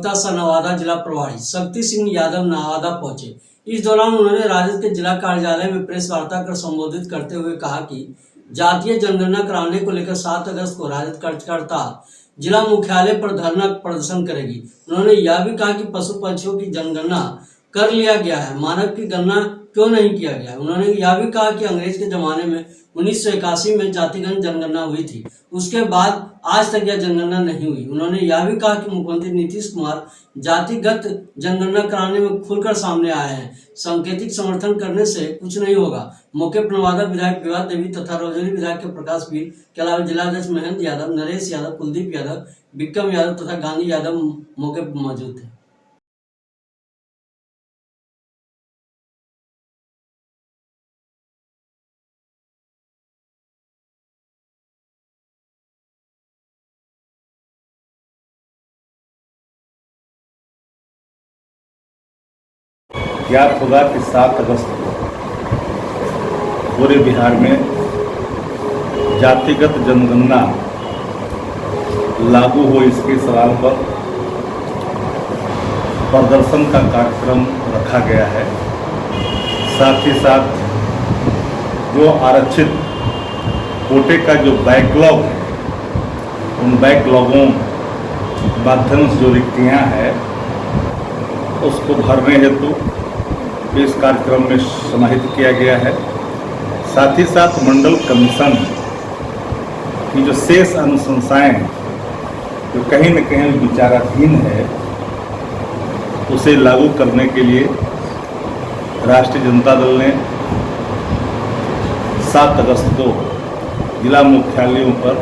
प्रवक्ता सह नवादा जिला प्रभारी शक्ति सिंह यादव नवादा पहुंचे। इस दौरान उन्होंने राजद के जिला कार्यालय में प्रेस वार्ता कर संबोधित करते हुए कहा कि जातीय जनगणना कराने को लेकर 7 अगस्त को राजद कार्यकर्ता जिला मुख्यालय पर धरना प्रदर्शन करेगी। उन्होंने यह भी कहा कि पशु पक्षियों की जनगणना कर लिया गया है, मानव की गणना क्यों नहीं किया गया। उन्होंने यह भी कहा कि अंग्रेज के जमाने में 1981 में जातिगत जनगणना हुई थी, उसके बाद आज तक यह जनगणना नहीं हुई। उन्होंने यह भी कहा कि मुख्यमंत्री नीतीश कुमार जातिगत जनगणना कराने में खुलकर सामने आए हैं, सांकेतिक समर्थन करने से कुछ नहीं होगा। मौके पर नवादा विधायक विवाह देवी तथा रजौली विधायक के प्रकाश वीर के अलावा जिलाध्यक्ष महेंद्र यादव, नरेश यादव, कुलदीप यादव, विक्रम यादव तथा गांधी यादव मौके पर मौजूद थे। ज्ञात होगा कि 7 अगस्त को पूरे बिहार में जातिगत जनगणना लागू हो इसके सवाल पर प्रदर्शन का कार्यक्रम रखा गया है। साथ ही साथ जो आरक्षित कोटे का जो बैकलॉग है, उन बैकलॉगों माध्यम से जो रिक्तियाँ हैं उसको भरने हेतु इस कार्यक्रम में समाहित किया गया है। साथ ही साथ मंडल कमीशन की जो शेष अनुशंसाएं जो कहीं न कहीं विचाराधीन है, उसे लागू करने के लिए राष्ट्रीय जनता दल ने 7 अगस्त को जिला मुख्यालयों पर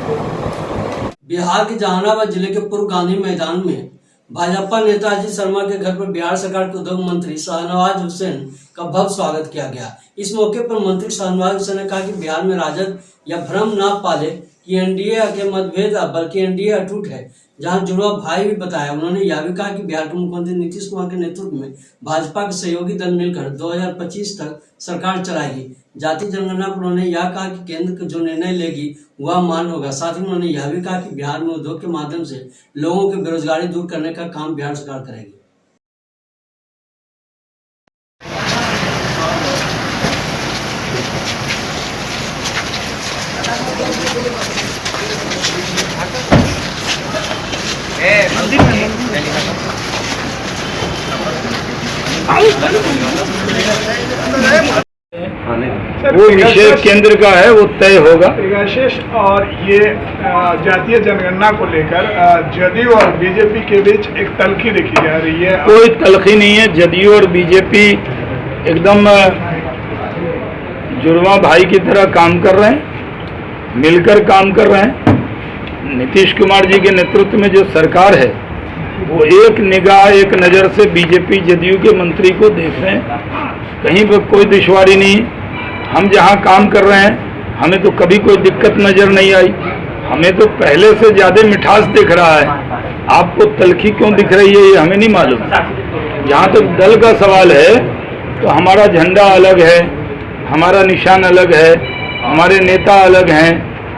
बिहार के जहानाबाद जिले के पूर्व गांधी मैदान में भाजपा नेता अजीत शर्मा के घर पर बिहार सरकार के उद्योग मंत्री शाहनवाज हुसैन का भव्य स्वागत किया गया। इस मौके पर मंत्री शाहनवाज हुसैन ने कहा कि बिहार में राजद या भ्रम न पाले कि एनडीए के मतभेद बल्कि एनडीए अटूट है, जहां जुड़वा भाई भी बताया। उन्होंने यह भी कहा कि बिहार के मुख्यमंत्री नीतीश कुमार के नेतृत्व में भाजपा के सहयोगी दल मिलकर 2025 तक सरकार चलाएगी। जाति जनगणना पर उन्होंने यह कहा कि केंद्र जो निर्णय लेगी वह मान होगा। साथ ही उन्होंने यह भी कहा कि बिहार में उद्योग के माध्यम से लोगों की बेरोजगारी दूर करने का काम बिहार सरकार करेगी। वो विषय केंद्र का है, वो तय होगा। पेगासस और ये जातीय जनगणना को लेकर जदयू और बीजेपी के बीच एक तल्खी देखी जा रही है। कोई तल्खी नहीं है। जदयू और बीजेपी एकदम जुड़वा भाई की तरह काम कर रहे हैं, मिलकर काम कर रहे हैं। नीतीश कुमार जी के नेतृत्व में जो सरकार है वो एक निगाह एक नज़र से बीजेपी जदयू के मंत्री को देख रहे हैं। कहीं पर कोई दुश्वारी नहीं। हम जहां काम कर रहे हैं हमें तो कभी कोई दिक्कत नज़र नहीं आई। हमें तो पहले से ज़्यादा मिठास दिख रहा है। आपको तल्खी क्यों दिख रही है ये हमें नहीं मालूम। जहां तक दल का सवाल है तो हमारा झंडा अलग है, हमारा निशान अलग है, हमारे नेता अलग हैं,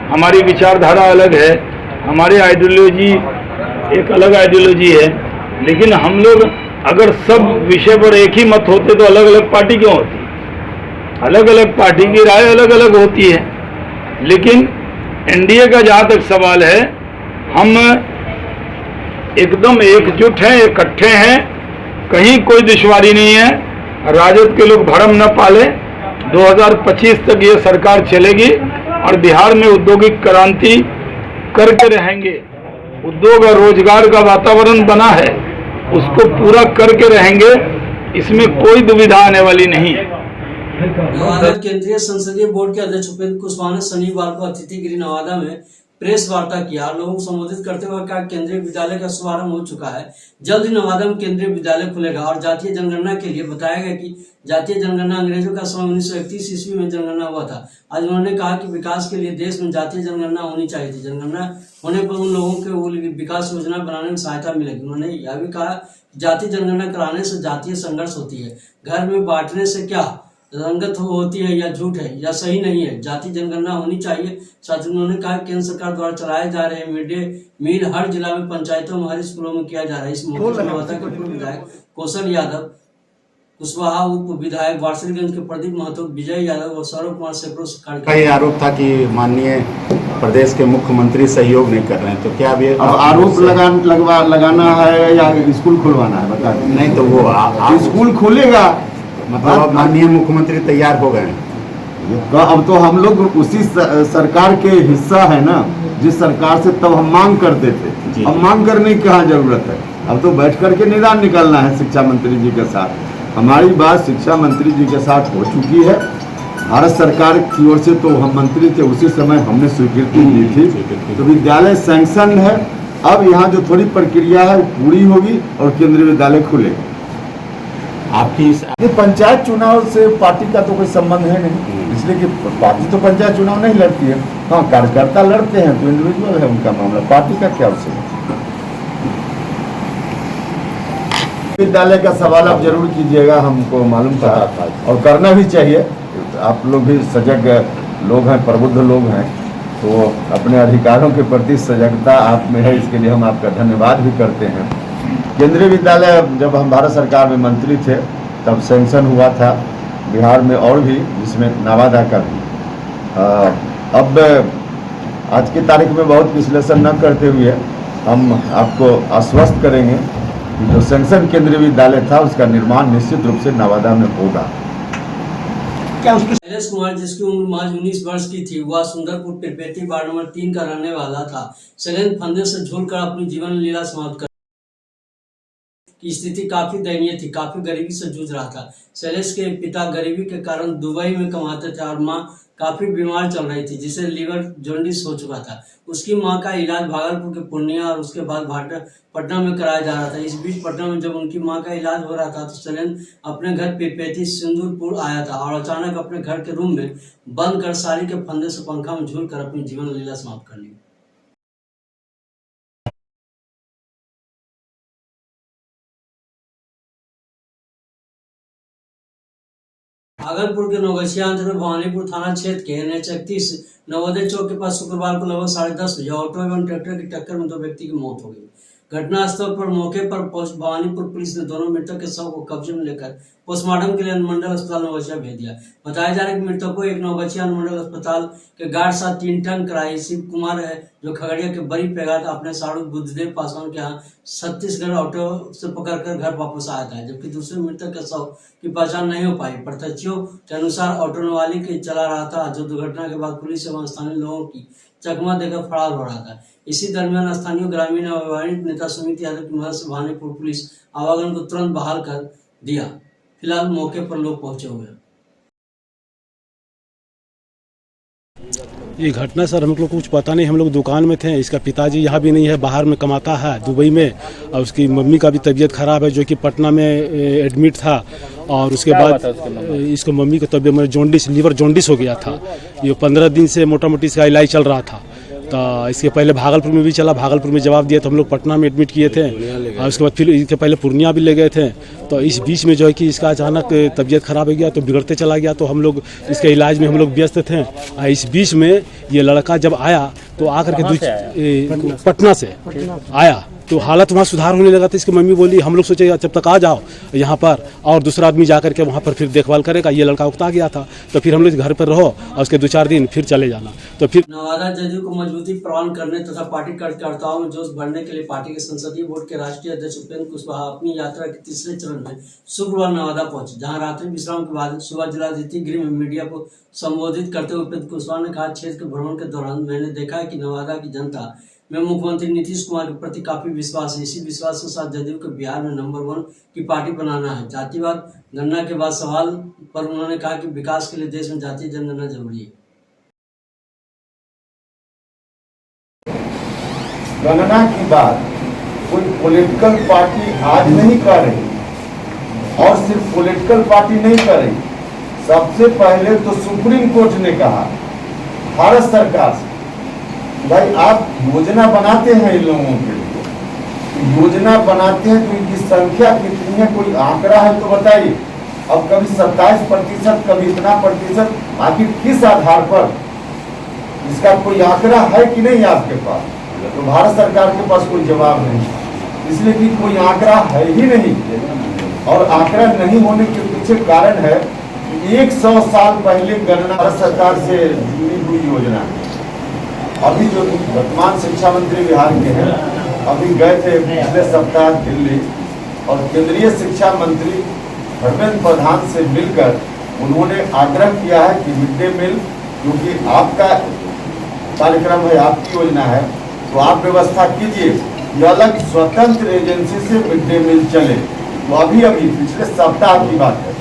हमारी विचारधारा अलग है, हमारी आइडियोलॉजी एक अलग आइडियोलॉजी है। लेकिन हम लोग अगर सब विषय पर एक ही मत होते तो अलग अलग पार्टी क्यों होती? अलग अलग पार्टी की राय अलग अलग होती है। लेकिन एनडीए का जहाँ तक सवाल है, हम एकदम एकजुट हैं, इकट्ठे हैं, कहीं कोई दुश्वारी नहीं है। राजद के लोग भरम न पाले। 2025 तक ये सरकार चलेगी और बिहार में औद्योगिक क्रांति करके रहेंगे। उद्योग और रोजगार का वातावरण बना है, उसको पूरा करके रहेंगे, इसमें कोई दुविधा आने वाली नहीं है। नवादा केंद्रीय संसदीय बोर्ड के अध्यक्ष उपेंद्र कुशवाहा ने शनिवार को अतिथिगिरी नवादा में प्रेस वार्ता किया। लोगों को संबोधित करते हुए कहा केंद्रीय विद्यालय का शुभारंभ हो चुका है, जल्द ही नवादा में केंद्रीय विद्यालय खुलेगा। और जातीय जनगणना के लिए बताया गया कि जातीय जनगणना अंग्रेजों का समय 1931 ईस्वी में जनगणना हुआ था। आज उन्होंने कहा कि विकास के लिए देश में जातीय जनगणना होनी चाहिए थी। जनगणना होने पर उन लोगों के विकास योजना बनाने में सहायता मिलेगी। उन्होंने यह भी कहा जातीय जनगणना कराने से जातीय संघर्ष होती है, घर में बांटने से क्या रंगत होती है या झूठ है या सही नहीं है। जाति जनगणना होनी चाहिए। साथ ही उन्होंने कहा केंद्र सरकार द्वारा चलाए जा रहे मिड डे मील हर जिला में, पंचायतों में, हर स्कूलों में किया जा रहा है। इस मौके पर नवादा के पूर्व विधायक कौशल यादव, कुशवाहा उप विधायक वारसिलगंज के प्रदीप महतो, विजय यादव और सौरभ कुमार सैकड़ों का ये आरोप था कि माननीय प्रदेश के मुख्यमंत्री सहयोग नहीं कर रहे हैं, तो क्या अब ये आरोप लगाना है या स्कूल खुलवाना है बता दें। नहीं तो वो स्कूल खुलेगा मतलब अब माननीय मुख्यमंत्री तैयार हो गए हैं। अब तो हम लोग उसी सरकार के हिस्सा है ना, जिस सरकार से तब हम मांग करते थे। अब मांग करने की कहाँ जरूरत है, अब तो बैठ करके निदान निकालना है शिक्षा मंत्री जी के साथ। हमारी बात शिक्षा मंत्री जी के साथ हो चुकी है। भारत सरकार की ओर से तो हम मंत्री थे, उसी समय हमने स्वीकृति दी थी, तो विद्यालय सैंक्शन है। अब यहाँ जो थोड़ी प्रक्रिया है वो पूरी होगी और केंद्रीय विद्यालय खुलेगा। आपकी पंचायत चुनाव से पार्टी का तो कोई संबंध है नहीं, इसलिए कि पार्टी तो पंचायत चुनाव नहीं लड़ती है। हाँ, कार्यकर्ता लड़ते हैं तो इंडिविजुअल है उनका मामला, पार्टी का क्या उससे। विद्यालय का सवाल आप जरूर कीजिएगा, हमको मालूम था और करना भी चाहिए। आप लोग भी सजग लोग हैं, प्रबुद्ध लोग हैं, तो अपने अधिकारों के प्रति सजगता आप में है, इसके लिए हम आपका धन्यवाद भी करते हैं। केंद्रीय विद्यालय जब हम भारत सरकार में मंत्री थे तब सैंक्शन हुआ था बिहार में और भी, जिसमें नवादा का भी। अब आज की तारीख में बहुत विश्लेषण न करते हुए हम आपको आश्वस्त करेंगे कि जो सैंक्शन केंद्रीय विद्यालय था उसका निर्माण निश्चित रूप से नवादा में होगा। शैलेश कुमार, जिसकी उम्र महज 19 वर्ष की थी, वह सुंदरपुर पिरपेटी वार्ड नंबर 3 का रहने वाला था। शैलेश फंदे से झूलकर अपनी जीवन लीला समाप्त की स्थिति काफी दयनीय थी, काफी गरीबी से जूझ रहा था। शैलेश के पिता गरीबी के कारण दुबई में कमाते थे और मां काफी बीमार चल रही थी, जिसे लीवर जॉन्डिस हो चुका था। उसकी मां का इलाज भागलपुर के पूर्णिया और उसके बाद पटना में कराया जा रहा था। इस बीच पटना में जब उनकी मां का इलाज हो रहा था तो शैलेश अपने घर पिरपेटी सिंदूरपुर आया था और अचानक अपने घर के रूम में बंद कर साड़ी के फंदे से पंखा में झूलकर अपनी जीवन लीला समाप्त कर ली। भागलपुर के नौगछिया अंचल भवानीपुर थाना क्षेत्र के NH-31 नवोदय चौक के पास शुक्रवार को लगभग 10:30 बजे ऑटो एवं ट्रैक्टर की टक्कर में 2 व्यक्ति की मौत हो गई। घटनास्थल पर मौके पर पहुंच भवानीपुर पुलिस ने दोनों मृतक के शव को कब्जे में लेकर पोस्टमार्टम के लिए अनुमंडल अस्पताल नौगछिया भेज दिया। बताया जा रहा है कि मृतकों को एक नौगछिया अनुमंडल अस्पताल के गार्ड साथ 3 टन कराई शिव कुमार है, जो खगड़िया के बड़ी पेगाट अपने साड़ू बुद्धदेव पासवान के यहाँ छत्तीसगढ़ ऑटो से पकड़कर घर वापस आया था, जबकि दूसरे मृतक के शव की पहचान नहीं हो पाई। प्रत्यक्षियों के अनुसार ऑटो वाली के चला रहा था, जो दुर्घटना के बाद पुलिस एवं स्थानीय लोगों की चकमा देकर फरार हो रहा था। इसी दरमियान स्थानीय ग्रामीण एवं व्यवहारिक नेता सुमित यादव की मदद से भवानीपुर पुलिस आवागमन को तुरंत बहाल कर दिया। फिलहाल मौके पर लोग पहुंचे हुए हैं। ये घटना सर हम लोग को कुछ पता नहीं, हम लोग दुकान में थे। इसका पिताजी यहाँ भी नहीं है, बाहर में कमाता है दुबई में, और उसकी मम्मी का भी तबीयत खराब है, जो कि पटना में एडमिट था। और उसके बाद इसको मम्मी की तबीयत में जॉन्डिस, लीवर जॉन्डिस हो गया था। ये 15 दिन से मोटा मोटी इसका इलाज चल रहा था। तो इसके पहले भागलपुर में भी चला, भागलपुर में जवाब दिया तो हम लोग पटना में एडमिट किए थे, और उसके बाद फिर इसके पहले पूर्णिया भी ले गए थे। तो इस बीच में जो है कि इसका अचानक तबीयत खराब हो गया, तो बिगड़ते चला गया, तो हम लोग इसके इलाज में हम लोग व्यस्त थे। इस बीच में ये लड़का जब आया तो आकर के पटना से आया तो हालत वहाँ सुधार होने लगा था। इसकी मम्मी बोली, हम लोग सोचे जब तक आ जाओ यहाँ पर और दूसरा आदमी जाकर के वहाँ पर फिर देखभाल करेगा। ये लड़का उकता गया था, तो फिर हम लोग घर पर रहो और उसके 2-4 दिन फिर चले जाना। तो फिर नवादा जदयू को मजबूती प्रदान करने तथा पार्टी कार्यकर्ताओं में जोश बढ़ने के लिए पार्टी के संसदीय बोर्ड के राष्ट्रीय अध्यक्ष उपेंद्र कुशवाहा अपनी यात्रा के तीसरे चरण में शुक्रवार नवादा पहुंचे, जहाँ रात्रि विश्राम के बाद सुबह जिला अतिथि गृह में मीडिया को संबोधित करते हुए उपेंद्र कुशवाहा ने कहा, क्षेत्र के भ्रमण के दौरान मैंने देखा है कि नवादा की जनता में मुख्यमंत्री नीतीश कुमार के प्रति काफी विश्वास है। इसी विश्वास के साथ जदयू को बिहार में नंबर 1 की पार्टी बनाना है। जातिवाद गणना के बाद सवाल पर उन्होंने कहा कि विकास के लिए देश में जातीय जनगणना जरूरी है। गणना की बात कोई पॉलिटिकल पार्टी आज नहीं कर रही, और सिर्फ पॉलिटिकल पार्टी नहीं कर रही, सबसे पहले तो सुप्रीम कोर्ट ने कहा भारत सरकार से, भाई आप योजना बनाते हैं इन लोगों के लिए, योजना बनाते हैं तो इनकी संख्या कितनी है, कोई आंकड़ा है तो बताइए। अब कभी 27%, कभी इतना प्रतिशत, आखिर किस आधार पर? इसका कोई आंकड़ा है कि नहीं आपके पास? तो भारत सरकार के पास कोई जवाब नहीं, इसलिए कि कोई आंकड़ा है ही नहीं। और आंकड़ा नहीं होने के पीछे कारण है कि 100 साल पहले गणना भारत सरकार से जुड़ी हुई योजना है। अभी जो वर्तमान शिक्षा मंत्री बिहार के हैं, अभी गए थे पिछले सप्ताह दिल्ली, और केंद्रीय शिक्षा मंत्री धर्मेंद्र प्रधान से मिलकर उन्होंने आग्रह किया है कि मिड डे मील, क्योंकि आपका कार्यक्रम है, आपकी योजना है, तो आप व्यवस्था कीजिए कि अलग स्वतंत्र एजेंसी से मिड डे मील चले। तो अभी पिछले सप्ताह की बात है,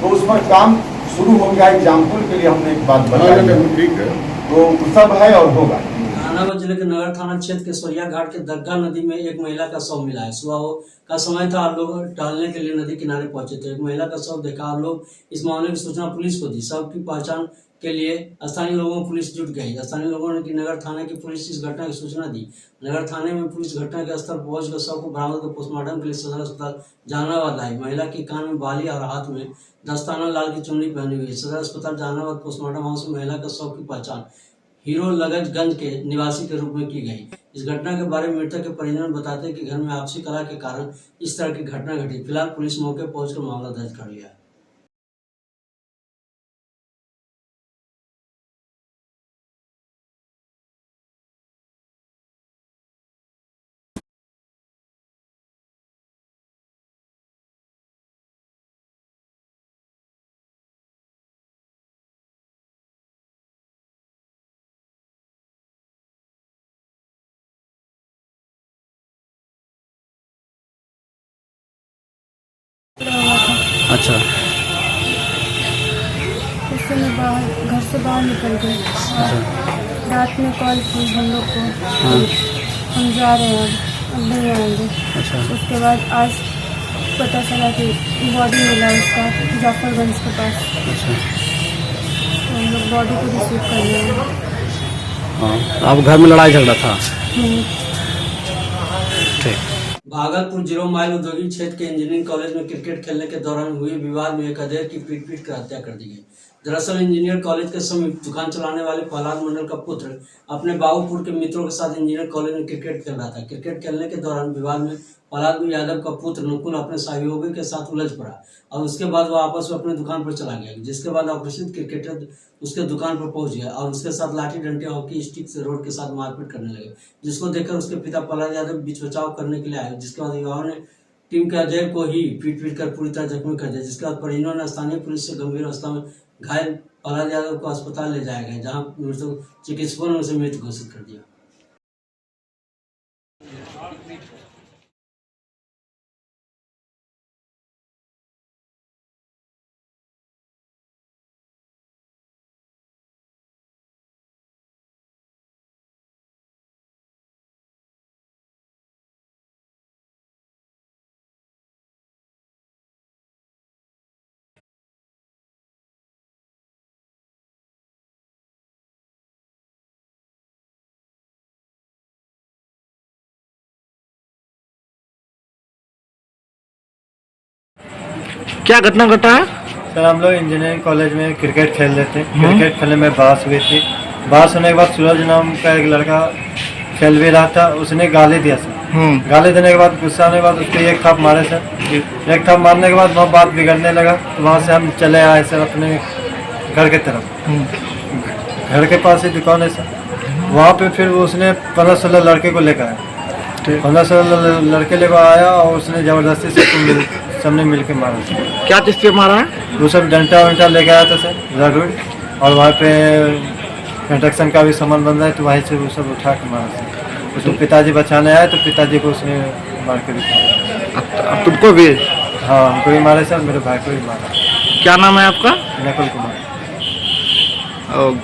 तो उस पर काम शुरू हो गया। एग्जाम्पल के लिए हमने एक बात बताई, ठीक है, तो सब है और होगा। जहानाबाद जिले के नगर थाना क्षेत्र के सोरिया घाट के दग्गा नदी में एक महिला का शव मिला है। सुबह का समय था और लोग टहलने के लिए नदी किनारे पहुंचे थे। एक महिला का शव देखा और लोग इस मामले की सूचना पुलिस को दी। शव की पहचान के लिए स्थानीय लोगों को पुलिस जुट गई। स्थानीय लोगों ने नगर थाने की पुलिस इस घटना की सूचना दी। नगर थाने में पुलिस घटना के स्थल पहुंचकर शव को बरामद कर पोस्टमार्टम के लिए सदर अस्पताल जहानाबाद लाई। महिला के कान में बाली और हाथ में दस्ताना लाल की चुन्नी पहनी हुई। सदर अस्पताल जहानाबाद पोस्टमार्टम हाउस में महिला का शव की पहचान हीरो लगजगंज के निवासी के रूप में की गई। इस घटना के बारे में मृतक के परिजन बताते हैं कि घर में आपसी कलह के कारण इस तरह की घटना घटी। फिलहाल पुलिस मौके पहुंचकर मामला दर्ज कर लिया है। अच्छा, उससे मैं घर से बाहर निकल गई। रात में कॉल की हम लोग को, हम जा रहे हैं, अब नहीं आएंगे। अच्छा, उसके बाद आज पता चला कि बॉडी मिला उसका जाफरगंज के पास। अच्छा, तो हम लोग बॉडी को रिसीव कर रहे हैं। आप घर में लड़ाई झगड़ा था? ठीक। भागलपुर 0 माइल औद्योगिक क्षेत्र के इंजीनियरिंग कॉलेज में क्रिकेट खेलने के दौरान हुए विवाद में एक अधेड़ की पीट कर हत्या कर दी गई। दरअसल इंजीनियर कॉलेज के समीप दुकान चलाने वाले प्रहलाद मंडल का पुत्र अपने बाबूपुर के मित्रों के साथ इंजीनियर कॉलेज में क्रिकेट खेल रहा था। क्रिकेट खेलने के दौरान विवाद में प्रहलाद यादव का पुत्र नकुल अपने सहयोगी के साथ उलझ पड़ा और उसके बाद वह आपस में अपने दुकान पर चला गया, जिसके बाद अप्रसिद्ध क्रिकेटर उसके दुकान पर पहुंच गया और उसके साथ लाठी डंडे हॉकी स्टिक से रोड के साथ मारपीट करने लगे, जिसको देखकर उसके पिता प्रहलाद यादव बीच बचाव करने के लिए आए। जिसके बाद युवाओं ने टीम के अजय को ही पीट कर पूरी तरह जख्मी कर दिया। जिसके बाद परिजनों ने स्थानीय पुलिस से गंभीर अवस्था में घायल प्रहलाद यादव को अस्पताल ले जाया गया, जहां चिकित्सकों ने उसे मृत घोषित कर दिया। क्या घटना घटा है? सर, हम लोग इंजीनियरिंग कॉलेज में क्रिकेट खेल रहे थे। क्रिकेट खेलने में बहस हुई थी। बहस होने के बाद सूरज नाम का एक लड़का खेल भी रहा था, उसने गाली दिया सर। गाली देने के बाद गुस्सा होने के बाद उसको एक थप मारे सर। एक थप मारने के बाद वहाँ बात बिगड़ने लगा, तो वहाँ से हम चले आए सर अपने घर के तरफ। घर के पास ही दुकान है सर, वहाँ पे फिर उसने 15-16 लड़के को लेकर आया। 15-16 लड़के लेकर आया और उसने ज़बरदस्ती से सबने मिल के मारा सर। क्या चीज़ से मारा है? वो सब डंटा वंटा लेके आया था सर, ज़रूर। और वहाँ पे कंस्ट्रक्शन का भी सामान बन रहा है, तो वहीं से वो सब उठा के मारा सर। उसको पिताजी बचाने आए तो पिताजी को उसने मार के दिखाया। अब तुमको भी? हाँ, हमको भी मारे सर, मेरे भाई को भी मारा। क्या नाम है आपका? नकुल कुमार। और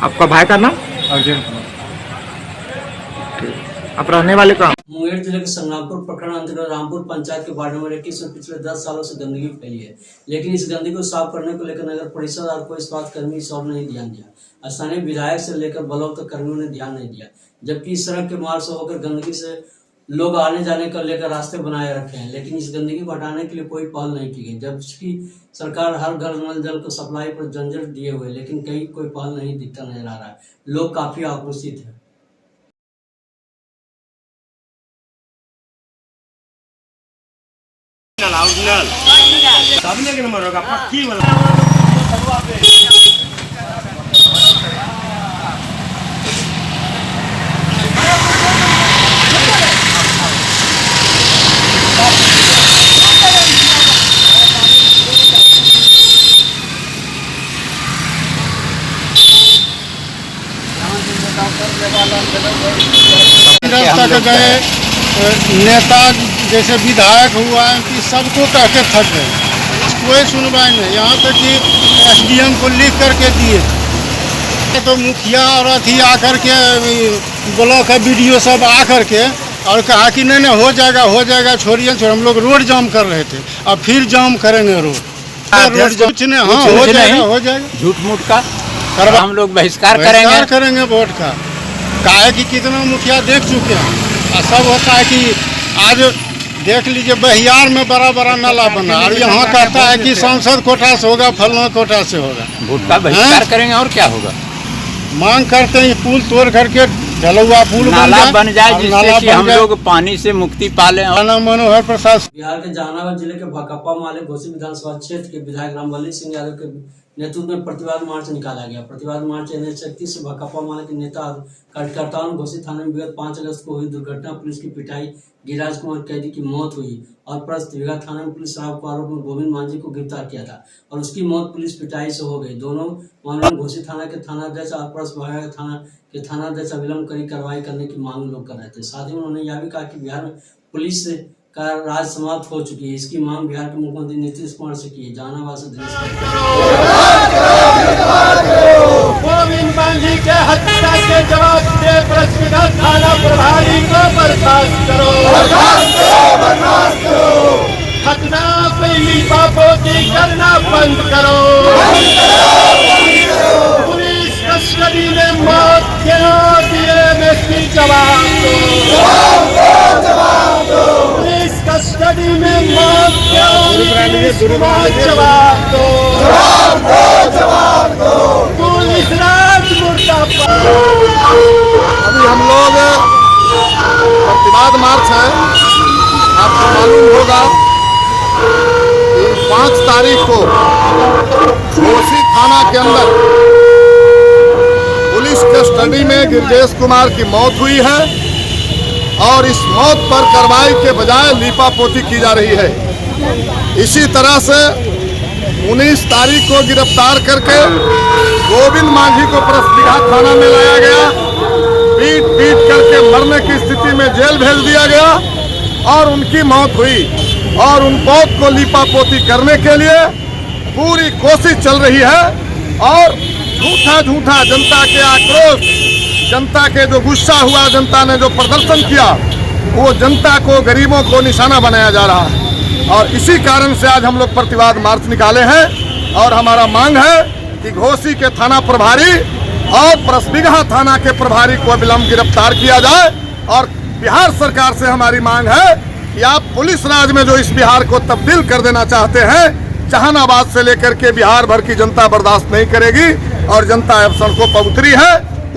आपका भाई का नाम? अर्जुन कुमार। आप रहने वाले कहाँ? मुंगेर जिले के संग्रामपुर प्रखंड अंतर्गत रामपुर पंचायत के वार्ड नंबर 21 में पिछले 10 सालों से गंदगी फैली है, लेकिन इस गंदगी को साफ करने को लेकर नगर परिषद और कोई स्वास्थ्य कर्मी इस ओर नहीं ध्यान दिया। स्थानीय विधायक से लेकर ब्लॉक तक कर्मियों ने ध्यान नहीं दिया, जबकि इस सड़क के मार्ग से होकर गंदगी से लोग आने जाने को लेकर रास्ते बनाए रखे हैं, लेकिन इस गंदगी को हटाने के लिए कोई पहल नहीं की गई। जबकि सरकार हर घर नल जल को सप्लाई पर झंझट दिए हुए, लेकिन कहीं कोई पहल नहीं दिखता नजर आ रहा है। लोग काफी आक्रोशित हैं। तक गए नेता जैसे विधायक हुआ कि सबको कह के थक गए, कोई सुनवाई नहीं। यहाँ तक कि SDM को लिख करके दिए तो मुखिया और अथी आकर के ब्लॉक का BDO सब आकर के और कहा कि नहीं हो जाएगा छोड़िए। हम लोग रोड जाम कर रहे थे, अब फिर जाम करेंगे रोड कुछ नहीं। हाँ हो जाएगा झूठ मूठ का करवा, हम लोग बहिष्कार करेंगे वोट का। काहे कि कितना मुखिया देख चुके हैं और सब होता है कि आज देख लीजिए बहियार में बड़ा नाला बना और यहाँ कहता है कि सांसद कोटा से होगा, फलना कोटा से होगा। वोट का बहिष्कार करेंगे और क्या होगा। मांग करते हैं पुल तोड़ करके ढलुआ पुल नाला बन जाए जिससे कि हम लोग पानी से मुक्ति पा लें। मनोहर प्रसाद। बिहार के जहानाबाद जिले के भकप्पा माले घोसी विधानसभा क्षेत्र के विधायक रामबली सिंह यादव के नेतृत्व में प्रतिवाद मार्च निकाला गया। प्रतिवाद मार्च NH-31 से भकप्पा माले के नेता कार्यकर्ताओं घोसी थाने में विगत 5 अगस्त को हुई दुर्घटना पुलिस की पिटाई गिरिराज कुमार कैदी की मौत हुई और प्रस्त बीघा थाना में पुलिस शराब के आरोप में गोविंद मांझी को गिरफ्तार किया था और उसकी मौत पुलिस पिटाई से हो गई। दोनों मामलों में घोसी थाना के थानाध्यक्ष और प्रस्त विभाग थाना के थानाध्यक्ष अविलंब करी कार्रवाई करने की मांग लोग कर रहे थे। साथ ही उन्होंने यह भी कहा कि बिहार में पुलिस का राज समाप्त हो चुकी है। इसकी मांग बिहार के मुख्यमंत्री नीतीश कुमार से की है। जहानाबाद से गोविंद मांझी के हत्या के जवाब दे प्रश्नगत थाना प्रभारी को बर्खास्त करो। घटना पहली पापोती करना बंद करो। पुलिस कस्टडी में मौत क्यों दिए इसकी जवाब दो। पुलिस कस्टडी में मौत क्यों जवाब दो। पुलिस राज मुर्दाबाद। अभी हम लोग प्रतिवाद मार्च है, आपको मालूम होगा कि 5 तारीख को घोसी थाना के अंदर पुलिस कस्टडी में गिरिराज कुमार की मौत हुई है और इस मौत पर कार्रवाई के बजाय लीपापोती की जा रही है। इसी तरह से 19 तारीख को गिरफ्तार करके गोविंद मांझी को परसबिगहा थाना में लाया गया, पीट करके मरने की स्थिति में जेल भेज दिया गया और उनकी मौत हुई और उन मौत को लीपापोती करने के लिए पूरी कोशिश चल रही है और झूठा जनता के आक्रोश, जनता के जो गुस्सा हुआ, जनता ने जो प्रदर्शन किया, वो जनता को, गरीबों को निशाना बनाया जा रहा है और इसी कारण से आज हम लोग प्रतिवाद मार्च निकाले हैं और हमारा मांग है कि घोसी के थाना प्रभारी और परसबिगहा थाना के प्रभारी को अविलंब गिरफ्तार किया जाए और बिहार सरकार से हमारी मांग है कि आप पुलिस राज में जो इस बिहार को तब्दील कर देना चाहते हैं, जहानाबाद से लेकर के बिहार भर की जनता बर्दाश्त नहीं करेगी और जनता अब सड़कों पर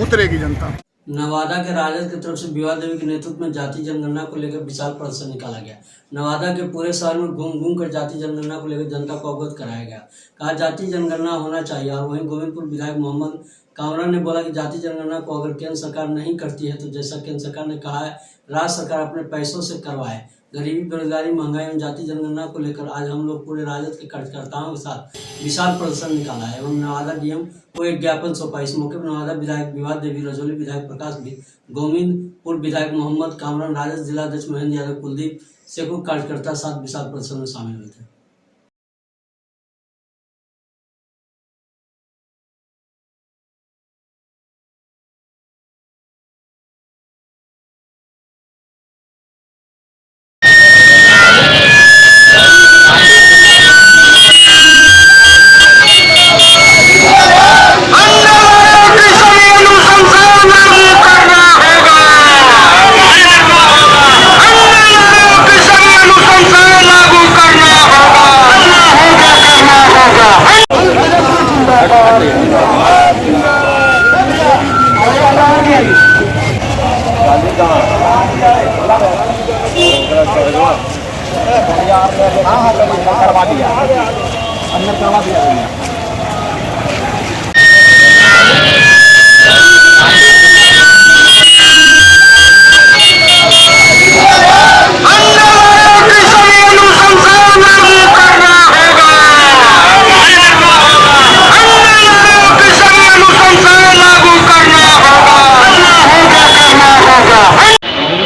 उतरेगी जनता। नवादा के राजद की तरफ से विवाह देवी के नेतृत्व में जाति जनगणना को लेकर विशाल प्रदर्शन निकाला गया। नवादा के पूरे शहर में घूम कर जाति जनगणना को लेकर जनता को अवगत कराया गया। कहा जाति जनगणना होना चाहिए और वहीं गोविंदपुर विधायक मोहम्मद कामरा ने बोला कि जाति जनगणना को अगर केंद्र सरकार नहीं करती है तो जैसा केंद्र सरकार ने कहा है राज्य सरकार अपने पैसों से करवाए। गरीबी, बेरोजगारी, महंगाई एवं जाति जनगणना को लेकर आज हम लोग पूरे राजद के कार्यकर्ताओं के साथ विशाल प्रदर्शन निकाला है एवं नवादा डीएम को एक ज्ञापन सौंपा। इस मौके पर नवादा विधायक विवाह देवी, रजौली विधायक प्रकाश भी, गोविंदपुर विधायक मोहम्मद कामरान, राजद जिलाध्यक्ष महेंद्र यादव, कुलदीप, सैकड़ों कार्यकर्ता साथ विशाल प्रदर्शन में शामिल हुए थे। करवा दिया, अंदर करवा दिया।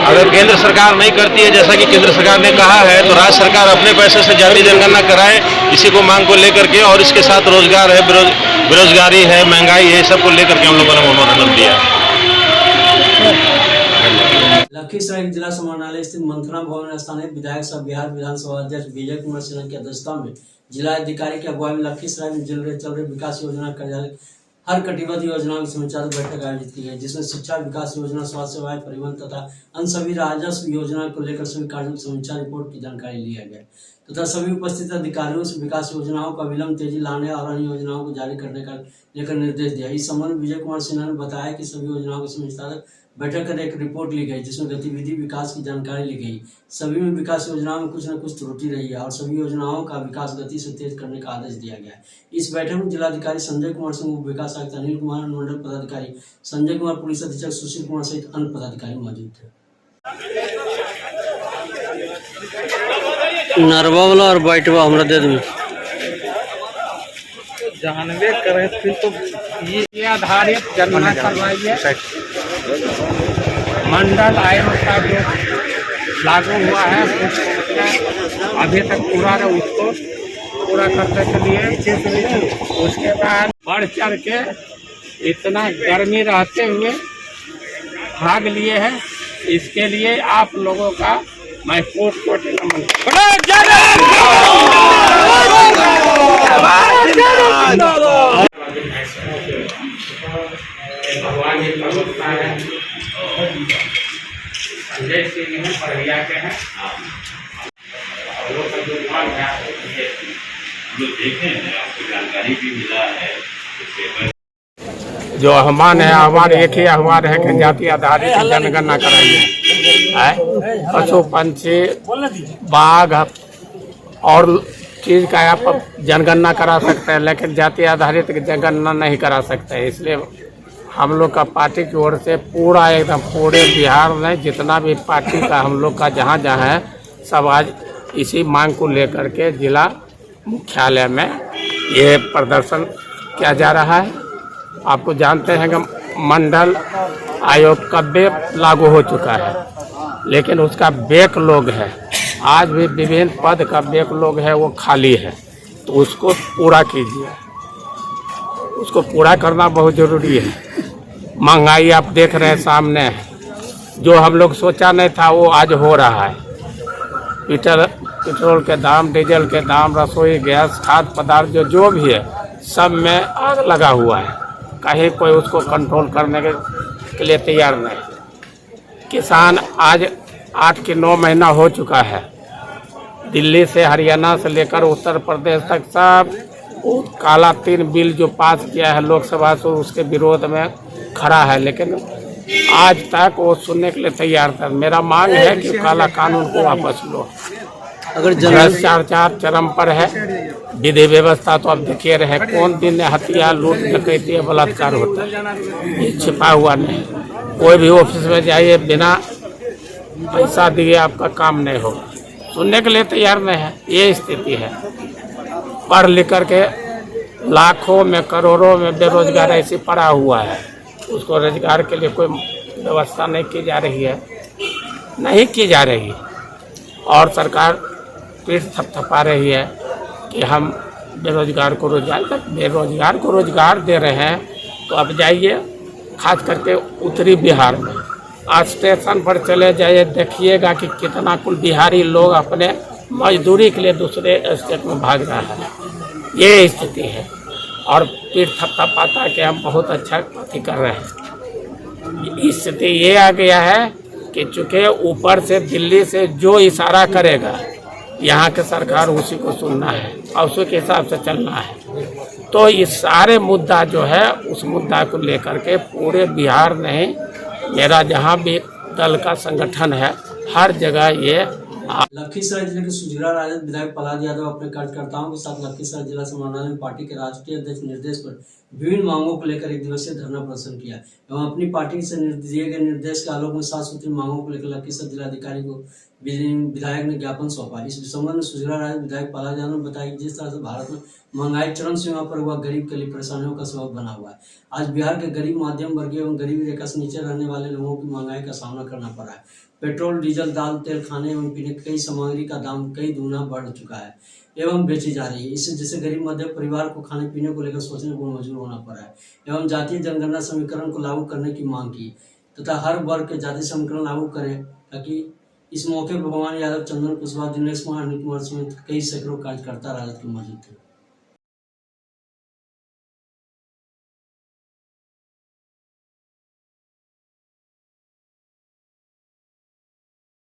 अगर केंद्र सरकार नहीं करती है जैसा कि केंद्र सरकार ने कहा है तो राज्य सरकार अपने पैसे से जाति जनगणना कराए, इसी को मांग को लेकर के, और इसके साथ रोजगार है, बेरोजगारी है, महंगाई है, सब को लेकर के हम लोगों ने मेमोरेंडम दिया। लखीसराय जिला समाहरणालय स्थित मंथना भवन स्थानीय विधायक सह बिहार विधानसभा अध्यक्ष विजय कुमार सिन्हा की अध्यक्षता में जिला अधिकारी की अगुवाई में लखीसराय में चल रहे विकास योजना कार्यालय हर कटिबद्ध योजनाओं की समीक्षा बैठक आयोजित की गई, जिसमें शिक्षा, विकास योजना, स्वास्थ्य सेवाएं, परिवहन तथा अन्य सभी राजस्व योजना को लेकर सभी कार्यों की समीक्षा रिपोर्ट की जानकारी लिया गया तथा सभी उपस्थित अधिकारियों से विकास योजनाओं का विलंब तेजी लाने और अन्य योजनाओं को जारी करने का लेकर निर्देश दिया। इस संबंध में विजय कुमार सिन्हा ने बताया कि सभी योजनाओं की समीक्षा बैठक कर एक रिपोर्ट ली गई, जिसमें गतिविधि विकास की जानकारी ली गई। सभी में विकास योजनाओं में कुछ न कुछ त्रुटि रही है और सभी योजनाओं का विकास गति से तेज करने का आदेश दिया गया है। इस बैठक में जिलाधिकारी संजय कुमार सिंह, उप विकास आयुक्त अनिल कुमार, मंडल पदाधिकारी संजय कुमार, पुलिस अधीक्षक सुशील कुमार सहित अन्य पदाधिकारी मौजूद थे। नरवा वाला और बैठवा हमरा दे दूँ जानवे करें फिर तो ये आधारित जनगणना करवाइए। मंडल आयोग का जो लागू हुआ है अभी तक पूरा है, उसको पूरा करने के लिए उसके बाद बढ़ चढ़ के इतना गर्मी रहते हुए भाग लिए हैं, इसके लिए आप लोगों का मैं कोट नमन। भगवान जी प्रमुख है, संजय सिंह पढ़िया के हैं, वो सब देखे हैं, आपको जानकारी भी मिला है। जो आह्वान है, आह्वान एक ही आह्वान है कि जाति आधारित जनगणना कराइए। पशु पंछी बाघ और चीज का आप जनगणना करा सकते हैं, लेकिन जाति आधारित जनगणना नहीं करा सकते। इसलिए हम लोग का पार्टी की ओर से पूरा एकदम पूरे बिहार में जितना भी पार्टी का हम लोग का जहाँ जहाँ है सब आज इसी मांग को लेकर के जिला मुख्यालय में ये प्रदर्शन किया जा रहा है। आपको जानते हैं कि मंडल आयोग कब लागू हो चुका है, लेकिन उसका बैकलॉग है, आज भी विभिन्न पद का बैकलॉग है वो खाली है, तो उसको पूरा कीजिए। उसको पूरा करना बहुत ज़रूरी है। महंगाई आप देख रहे हैं सामने है, जो हम लोग सोचा नहीं था वो आज हो रहा है। पेट्रोल के दाम, डीजल के दाम, रसोई गैस, खाद्य पदार्थ जो भी है सब में आग लगा हुआ है। कहीं कोई उसको कंट्रोल करने के लिए तैयार नहीं। किसान आज 8 के 9 महीना हो चुका है, दिल्ली से हरियाणा से लेकर उत्तर प्रदेश तक सब काला 3 बिल जो पास किया है लोकसभा से उसके विरोध में खड़ा है, लेकिन आज तक वो सुनने के लिए तैयार था। मेरा मांग है कि काला कानून को वापस लो। अगर भ्रष्टाचार चरम पर है, विधि व्यवस्था तो अब देखिए रहे, कौन दिन हत्या, लूट, डकैती, बलात्कार होता है, ये छिपा हुआ नहीं। कोई भी ऑफिस में जाइए, बिना पैसा दिए आपका काम नहीं होगा, सुनने के लिए तैयार नहीं है। ये स्थिति है। पढ़ लिख करके लाखों में करोड़ों में बेरोजगार ऐसे पड़ा हुआ है, उसको रोजगार के लिए कोई व्यवस्था नहीं की जा रही है, नहीं की जा रही। और सरकार पीठ थपथपा रही है कि हम बेरोजगार को रोजगार दे रहे हैं। तो अब जाइए, खास करके उत्तरी बिहार में स्टेशन पर चले जाइए, देखिएगा कि कितना कुल बिहारी लोग अपने मजदूरी के लिए दूसरे स्टेट में भाग रहा है। ये स्थिति है और पीठ थपथपाता है कि हम बहुत अच्छा अथी कर रहे हैं। स्थिति ये आ गया है कि चूँकि ऊपर से दिल्ली से जो इशारा करेगा यहाँ के सरकार उसी को सुनना है और उसी के हिसाब से चलना है। तो ये सारे मुद्दा जो है उस मुद्दा को लेकर के पूरे बिहार नहीं, मेरा जहाँ भी दल का संगठन है हर जगह ये लखीसराय जिले के सुजरा राजद विधायक प्रहलाद यादव अपने कार्यकर्ताओं के साथ लखीसराय जिला समाहरणालय में पार्टी के राष्ट्रीय अध्यक्ष निर्देश पर विभिन्न मांगों को लेकर एक दिवसीय धरना प्रदर्शन किया एवं अपनी पार्टी से दिए गए निर्देश के आलोक में 7 सूत्री मांगों को लेकर लखीसराय जिलाधिकारी को विधायक ने ज्ञापन सौंपा। इस संबंध में सुजरा राजद विधायक प्रहलाद यादव ने बताया कि जिस तरह से भारत में महंगाई चरम सीमा पर हुआ गरीब के लिए परेशानियों का सबब बना हुआ है। आज बिहार के गरीब, मध्यम वर्गीय एवं गरीबी रेखा से नीचे रहने वाले लोगों की महंगाई का सामना करना पड़ रहा है। पेट्रोल, डीजल, दाल, तेल, खाने एवं पीने की कई सामग्री का दाम कई गुना बढ़ चुका है एवं बेची जा रही है। इससे जिससे गरीब मध्यम परिवार को खाने पीने को लेकर सोचने को मजबूर होना पड़ा है एवं जातीय जनगणना समीकरण को लागू करने की मांग की तथा हर वर्ग के जाति समीकरण लागू करें ताकि इस मौके पर भगवान यादव, चंदन कुशवाहा, दिनेश कुमार, अनिल कुमार समेत कई सैकड़ों कार्यकर्ता राजद के मौजूद थे।